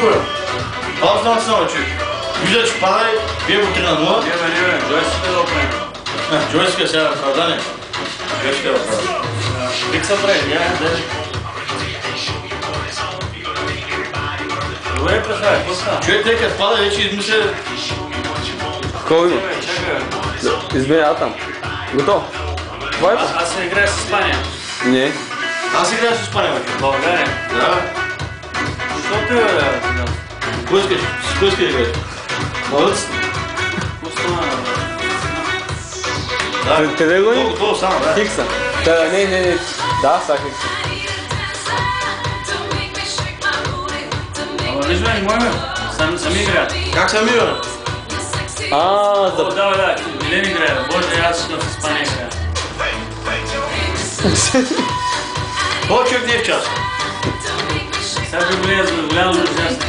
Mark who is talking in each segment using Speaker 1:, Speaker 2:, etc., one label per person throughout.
Speaker 1: Сигурен. Аз знам само, че вижда, че пада и бие го 3-0.
Speaker 2: Не, Джойсика да оправим.
Speaker 1: Джойсика сега е оправдане. Джойсика е оправдане.
Speaker 2: Вик се прави, дай. Добре, представя, какво става?
Speaker 1: Човек те като пада вече измисля...
Speaker 3: Какво има?
Speaker 2: Чакай.
Speaker 3: Изменя там. Готово. Това е то.
Speaker 2: Аз се играя с Испания.
Speaker 3: Не.
Speaker 1: Аз играя с Испания, бе.
Speaker 2: България.
Speaker 1: Да.
Speaker 2: Що ти бе?
Speaker 1: Кой искаш? С кой искаш да играеш? Младъците. Да.
Speaker 3: Къде го ни?
Speaker 1: Готово само, да.
Speaker 3: Хикса. Не. Да, са Хикса.
Speaker 2: Ама виж бе, не мой бе. Сами играят.
Speaker 1: Как са ми, бе?
Speaker 2: Да, Милен играе. Боже, аз ще в Испания играя.
Speaker 1: Кой човек не е в час?
Speaker 2: Сега би голея за голямо дружество.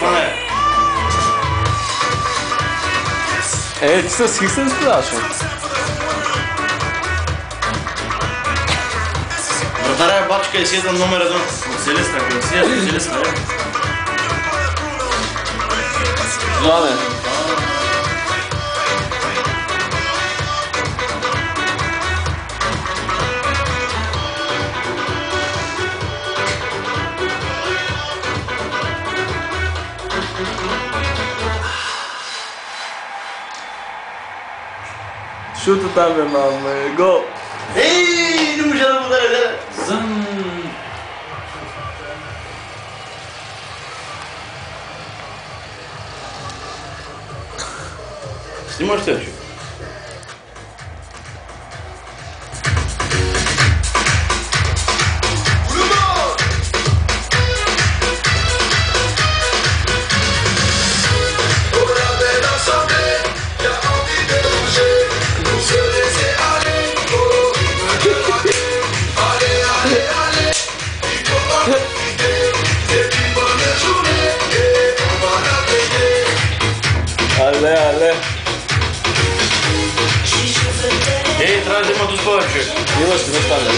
Speaker 1: Фане.
Speaker 3: Ти с Хикса ли сподаваш?
Speaker 1: Вратаря бачка е седан номер 1.
Speaker 2: Селеста, Селеста, бе.
Speaker 3: Злане. Шута там бе, маме, гол!
Speaker 1: Ей, не можа да му даде, даде.
Speaker 2: Зън.
Speaker 1: Снимаш те, човек.
Speaker 3: Але.
Speaker 1: Ей, трябва да има доспава, човек.
Speaker 3: Имаш ли неща, не?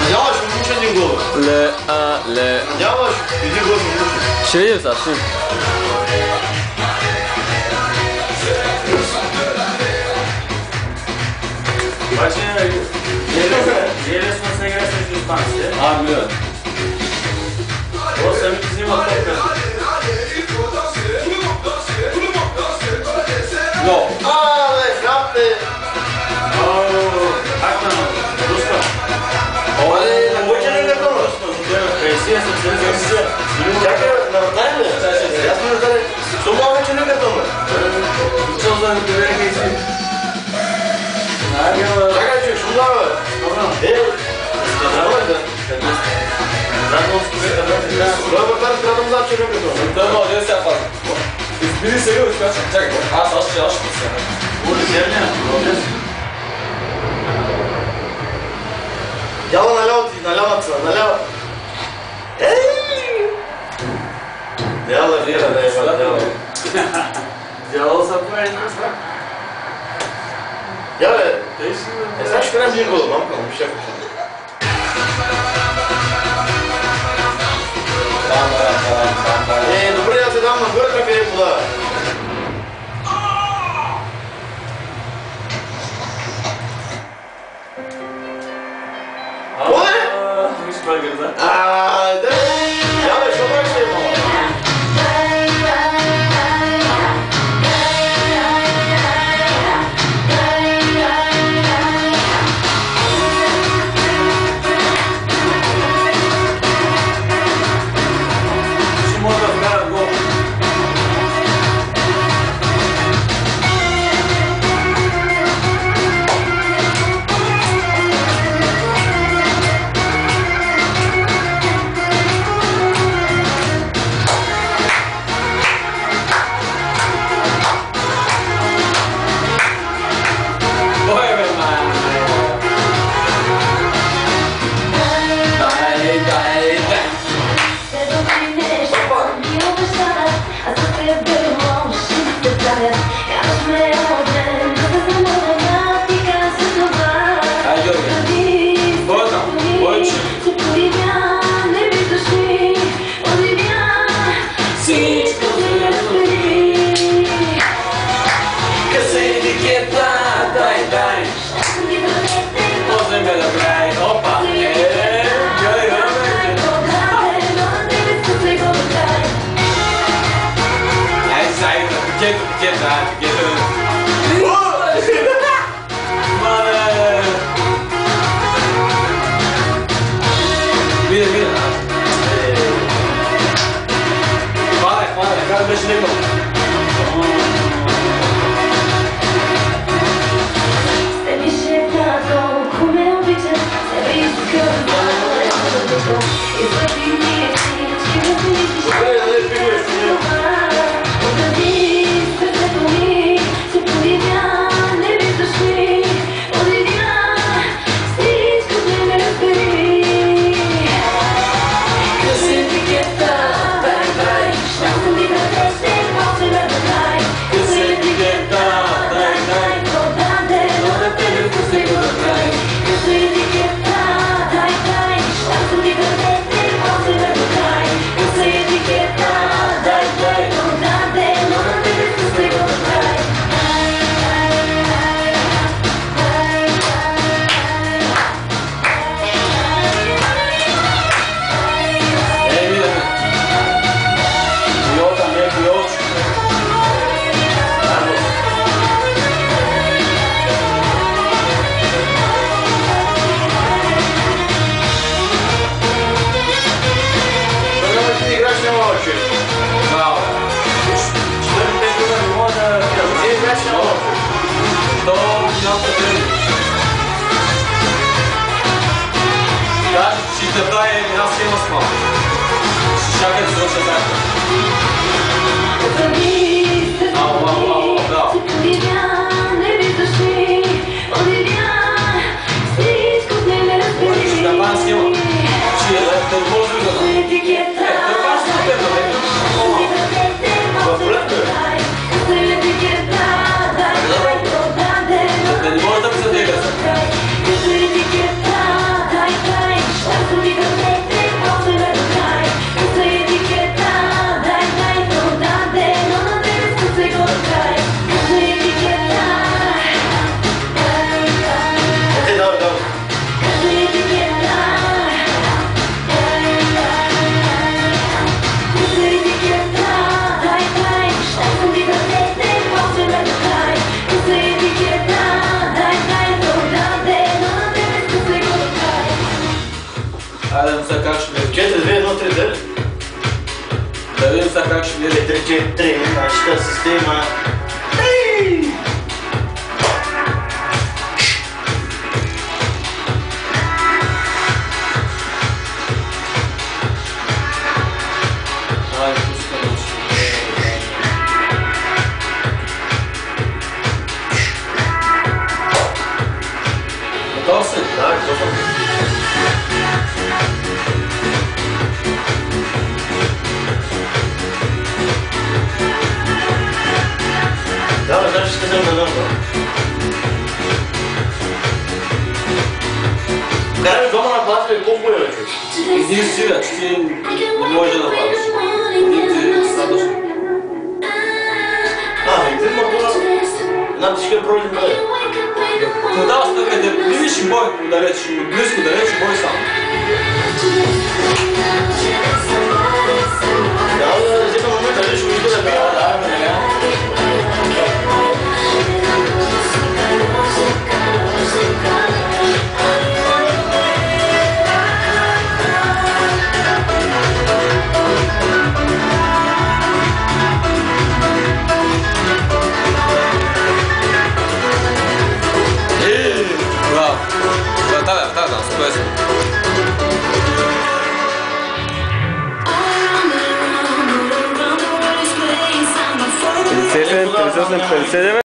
Speaker 1: Надяваш му един гол.
Speaker 3: Ле.
Speaker 1: Надяваш един гол му муши.
Speaker 3: Ще видим сега, ще видим.
Speaker 2: Обаче, не е лесно да се играе срещу испанците.
Speaker 3: Милен.
Speaker 2: О, самите взимат топка.
Speaker 3: Гол.
Speaker 1: Бе, хапе.
Speaker 2: Акта на Руска.
Speaker 1: Оле, на мой черен картон.
Speaker 2: Кайсия съм се взимал.
Speaker 1: Чакай, на вратаря ли? Аз не вратаря. Що мога черен картон, бе?
Speaker 2: Чел за да довери Кайсия.
Speaker 1: Чакай, човек, що дава, бе? Той вратар трябва да му дава черен картон.
Speaker 3: Той може да сега пази. Избили сега и скачам. Чакай, аз още сега.
Speaker 2: Буде зерня.
Speaker 1: Дяла наляво ти, наляво. Ей! Дяла, вира, да е, дяла.
Speaker 2: Дяло са прави.
Speaker 1: Я, бе, сега ще карам един гол, мамка, му ще добре, аз се дам на върха, къде подава.
Speaker 2: Виж това гърда.
Speaker 1: Да, я, бе, що правиш ли, мама?
Speaker 2: Ще може да вкарат гол.
Speaker 4: Pensé